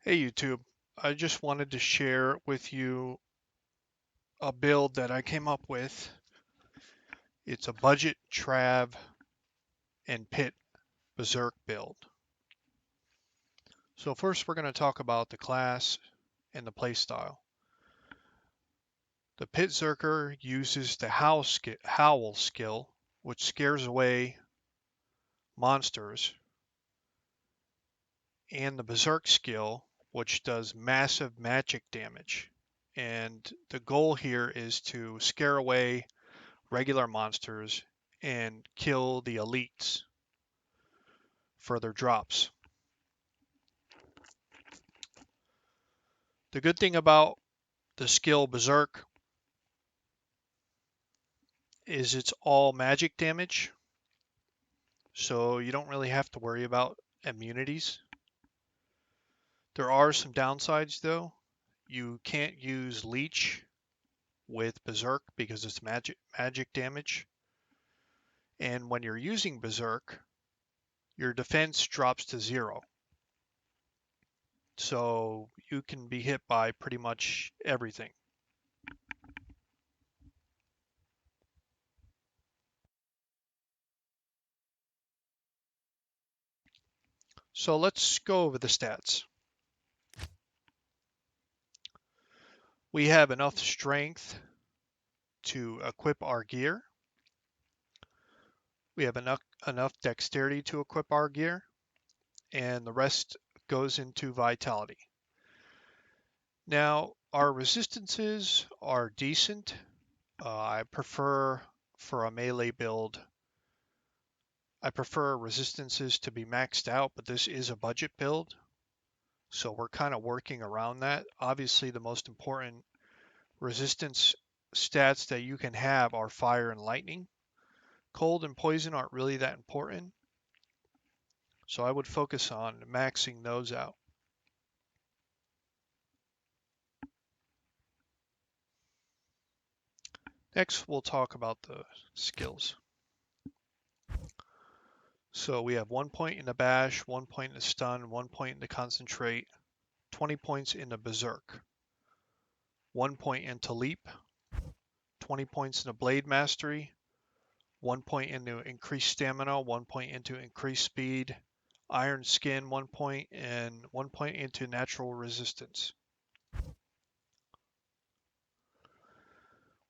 Hey YouTube, I just wanted to share with you a build that I came up with. It's a budget Trav and Pit Berserk build. So first we're going to talk about the class and the playstyle. The Pit Zerker uses the Howl skill, which scares away monsters, and the Berserk skill, which does massive magic damage. And the goal here is to scare away regular monsters and kill the elites for their drops. The good thing about the skill Berserk is it's all magic damage, so you don't really have to worry about immunities. There are some downsides though. You can't use Leech with Berserk because it's magic damage. And when you're using Berserk, your defense drops to 0. So you can be hit by pretty much everything. So let's go over the stats. We have enough strength to equip our gear. We have enough dexterity to equip our gear, and the rest goes into vitality. Now, our resistances are decent. I prefer, for a melee build, I prefer resistances to be maxed out, but this is a budget build, so we're kind of working around that. Obviously, the most important resistance stats that you can have are fire and lightning. Cold and poison aren't really that important, so I would focus on maxing those out. Next, we'll talk about the skills. So we have 1 point in the bash, 1 point in the stun, 1 point in the concentrate, 20 points in the berserk, 1 point into leap, 20 points in the blade mastery, 1 point into increased stamina, 1 point into increased speed, iron skin 1 point, and 1 point into natural resistance.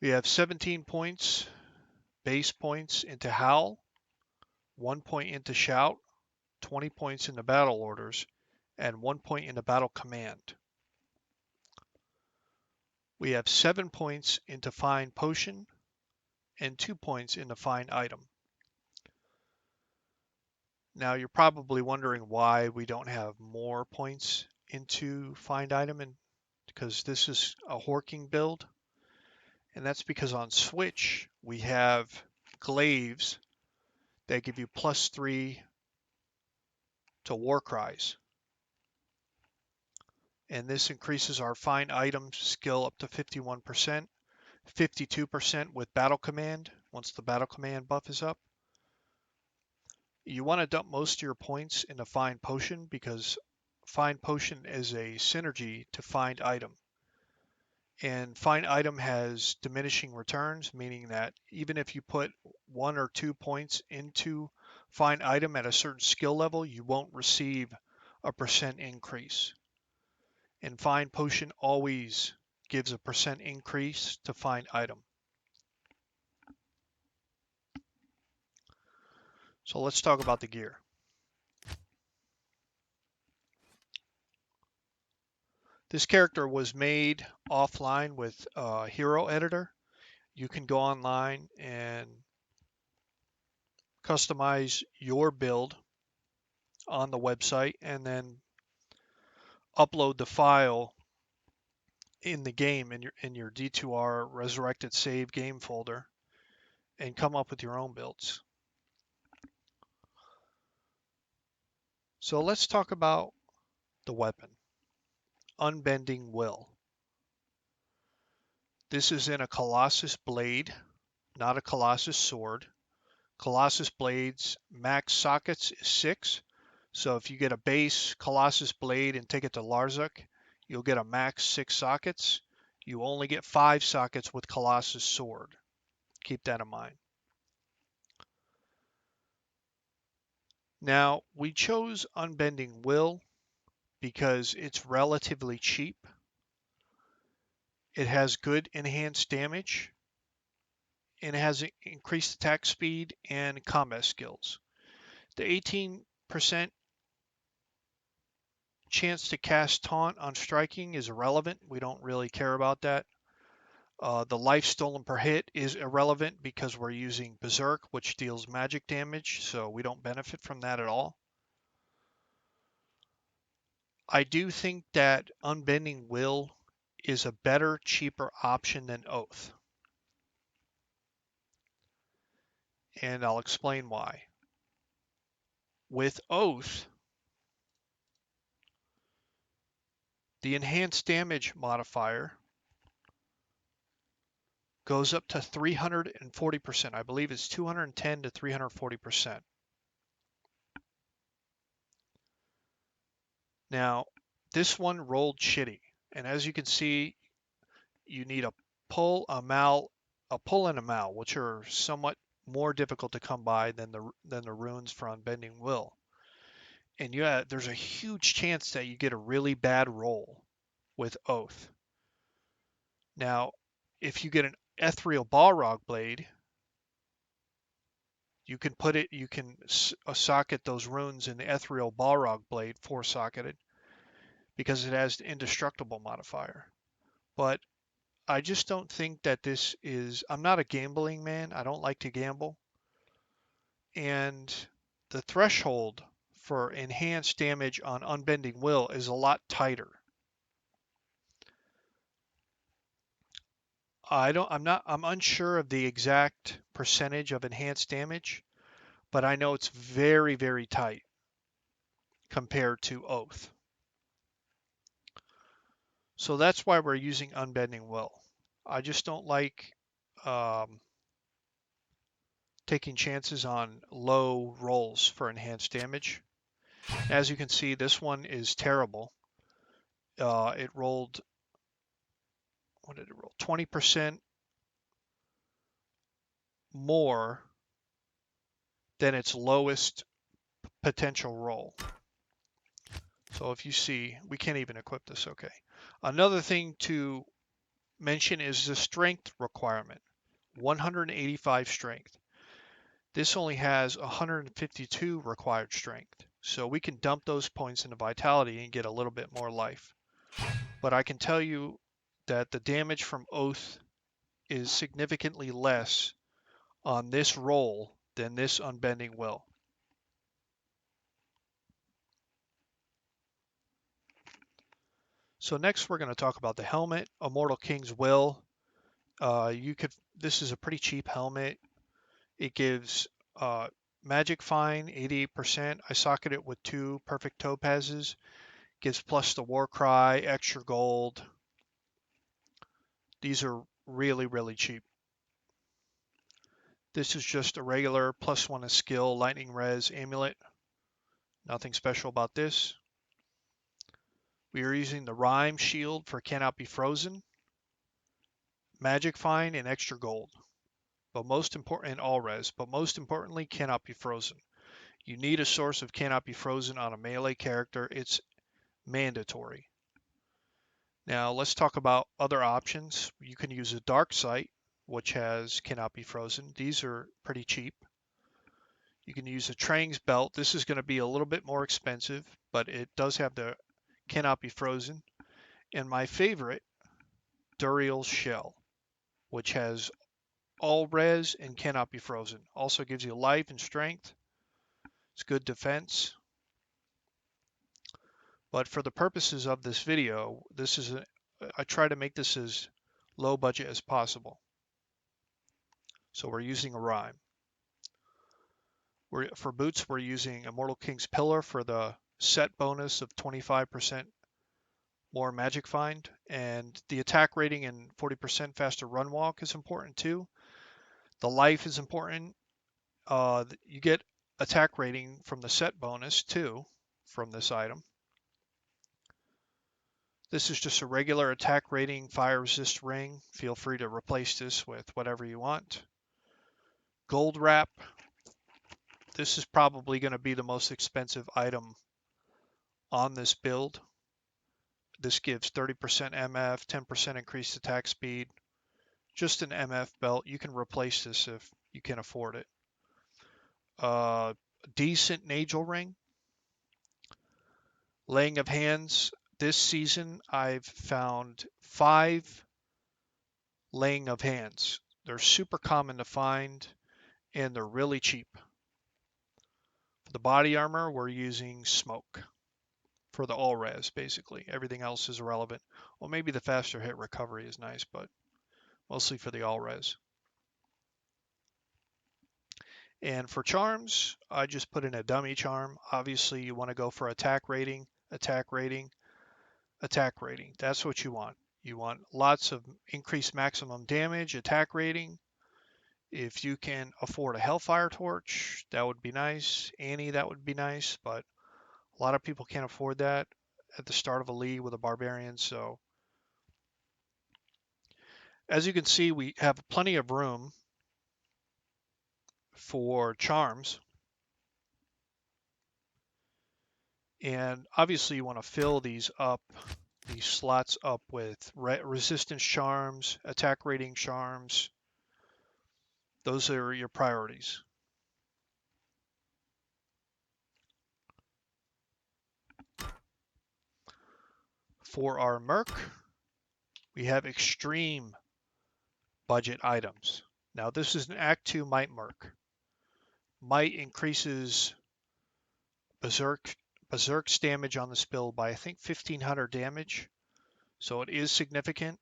We have 17 points, base points into howl, 1 point into shout, 20 points in the battle orders, and 1 point in the battle command. We have 7 points into find potion and 2 points into find item. Now you're probably wondering why we don't have more points into find item, and because this is a horking build, and that's because on Switch we have Glaives that give you +3 to Warcries. And this increases our find item skill up to 51%, 52% with battle command once the battle command buff is up. You want to dump most of your points into find potion because find potion is a synergy to find item. And find item has diminishing returns, meaning that even if you put 1 or 2 points into find item at a certain skill level, you won't receive a % increase. And find potion always gives a % increase to find item. So let's talk about the gear. This character was made offline with a hero editor. You can go online and customize your build on the website and then upload the file in the game in your D2R resurrected save game folder and come up with your own builds. So let's talk about the weapon, Unbending Will. This is in a Colossus blade, not a Colossus sword. Colossus blades max sockets is 6, So if you get a base Colossus Blade and take it to Larzuk, you'll get a max 6 sockets. You only get 5 sockets with Colossus Sword. Keep that in mind. Now, we chose Unbending Will because it's relatively cheap. It has good enhanced damage, and it has increased attack speed and combat skills. The 18% chance to cast Taunt on striking is irrelevant. We don't really care about that. The life stolen per hit is irrelevant because we're using Berserk, which deals magic damage, so we don't benefit from that at all. I do think that Unbending Will is a better, cheaper option than Oath. And I'll explain why. With Oath, the enhanced damage modifier goes up to 340%. I believe it's 210 to 340%. Now, this one rolled shitty. And as you can see, you need a pull, a pull and a mal, which are somewhat more difficult to come by than the runes for Unbending Will. And yeah, there's a huge chance that you get a really bad roll with Oath. Now, if you get an Ethereal Balrog Blade, you can socket those runes in the Ethereal Balrog Blade, 4-socketed, because it has the Indestructible modifier. But I just don't think that this is, I'm not a gambling man. I don't like to gamble. And the threshold for enhanced damage on Unbending Will is a lot tighter. I'm unsure of the exact percentage of enhanced damage, but I know it's very, very tight compared to Oath. So that's why we're using Unbending Will. I just don't like taking chances on low rolls for enhanced damage. As you can see, this one is terrible. It rolled, what did it roll? 20% more than its lowest potential roll. So if you see, we can't even equip this, okay. Another thing to mention is the strength requirement, 185 strength. This only has 152 required strength. So we can dump those points into vitality and get a little bit more life. But I can tell you that the damage from Oath is significantly less on this roll than this Unbending Will. So next we're going to talk about the helmet, Immortal King's Will. This is a pretty cheap helmet. It gives Magic Fine 88%. I socket it with 2 perfect topazes. Gives plus the Warcry, extra gold. These are really, really cheap. This is just a regular +1 of skill, lightning res amulet. Nothing special about this. We are using the Rhyme Shield for Cannot Be Frozen, Magic Find, and extra gold. But most important, and all res, but most importantly, Cannot Be Frozen. You need a source of Cannot Be Frozen on a melee character. It's mandatory. Now let's talk about other options. You can use a Dark Sight, which has Cannot Be Frozen. These are pretty cheap. You can use a Trang's Belt. This is going to be a little bit more expensive, but it does have the Cannot Be Frozen. And my favorite, Duriel's Shell, which has all res and Cannot Be Frozen. Also gives you life and strength. It's good defense. But for the purposes of this video, I try to make this as low budget as possible. So we're using a Rhyme. For boots, we're using Immortal King's Pillar for the set bonus of 25% more Magic Find, and the attack rating and 40% faster run walk is important too. The life is important. You get attack rating from the set bonus too, from this item. This is just a regular attack rating fire resist ring. Feel free to replace this with whatever you want. Gold wrap. This is probably going to be the most expensive item on this build. This gives 30% MF, 10% increased attack speed. Just an MF belt. You can replace this if you can afford it. Decent Nagel ring. Laying of hands. This season I've found 5 laying of hands. They're super common to find and they're really cheap. For the body armor, we're using smoke for the all res, basically. Everything else is irrelevant. Well, maybe the faster hit recovery is nice, but mostly for the all res. And for charms, I just put in a dummy charm. Obviously, you want to go for attack rating, attack rating, attack rating. That's what you want. You want lots of increased maximum damage, attack rating. If you can afford a Hellfire Torch, that would be nice. Annie, that would be nice, but a lot of people can't afford that at the start of a league with a Barbarian. So as you can see, we have plenty of room for charms. And obviously you want to fill these slots up with resistance charms, attack rating charms. Those are your priorities. For our Merc, we have extreme budget items. Now this is an Act 2 Might Merc. Might increases Berserk's damage on this build by I think 1500 damage. So it is significant.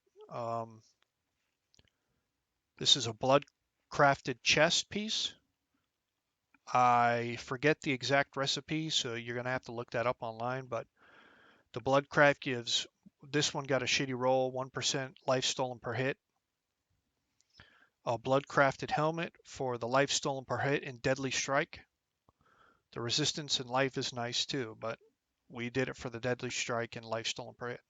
This is a blood crafted chest piece. I forget the exact recipe, so you're going to have to look that up online, but the blood craft gives, this one got a shitty roll, 1% life stolen per hit. A blood crafted helmet for the life stolen per hit and deadly strike. The resistance and life is nice too, but we did it for the deadly strike and life stolen per hit.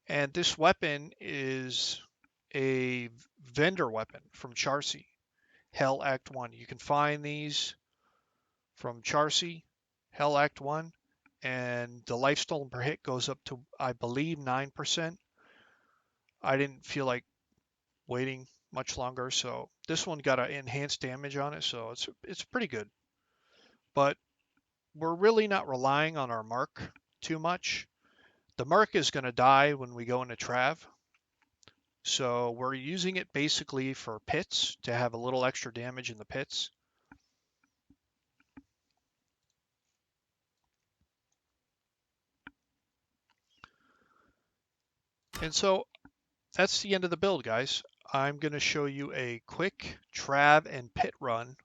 And this weapon is a vendor weapon from Charcy, Hell Act 1. You can find these from Charcy, Hell Act 1, and the life stolen per hit goes up to, I believe, 9%. I didn't feel like waiting much longer, so this one got an enhanced damage on it, so it's pretty good. But we're really not relying on our Merc too much. The Merc is going to die when we go into Trav, so we're using it basically for pits to have a little extra damage in the pits. And so that's the end of the build, guys. I'm going to show you a quick Trav and pit run.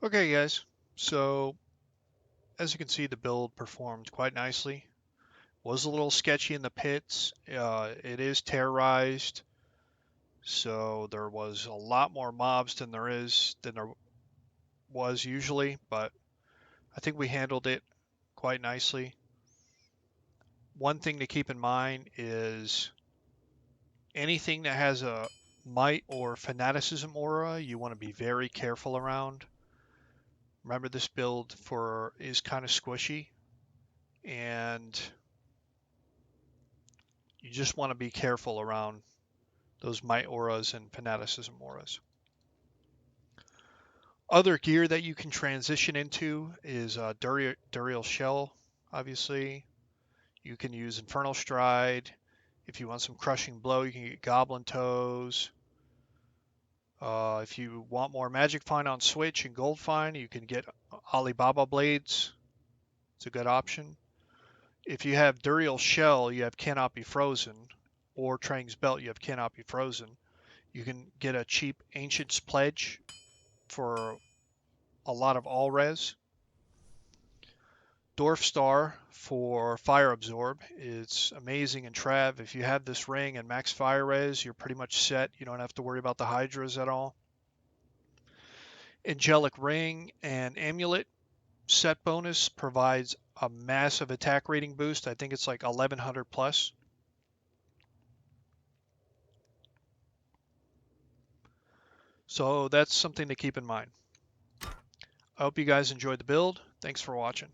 Okay, guys. So as you can see, the build performed quite nicely. Was a little sketchy in the pits. It is terrorized, so there was a lot more mobs than there was usually, but I think we handled it quite nicely. One thing to keep in mind is anything that has a might or fanaticism aura, you want to be very careful around. Remember, this build is kind of squishy, and you just want to be careful around those might auras and fanaticism auras. Other gear that you can transition into is Duriel Shell, obviously. You can use Infernal Stride. If you want some Crushing Blow, you can get Goblin Toes. If you want more Magic Find on Switch and Gold Find, you can get Alibaba Blades. It's a good option. If you have Duriel Shell, you have Cannot Be Frozen, or Trang's Belt, you have Cannot Be Frozen. You can get a cheap Ancient's Pledge for a lot of all res. Dwarf Star for Fire Absorb. It's amazing in Trav. If you have this ring and max fire res, you're pretty much set. You don't have to worry about the Hydras at all. Angelic Ring and Amulet set bonus provides a massive attack rating boost. I think it's like 1100 plus. So that's something to keep in mind. I hope you guys enjoyed the build. Thanks for watching.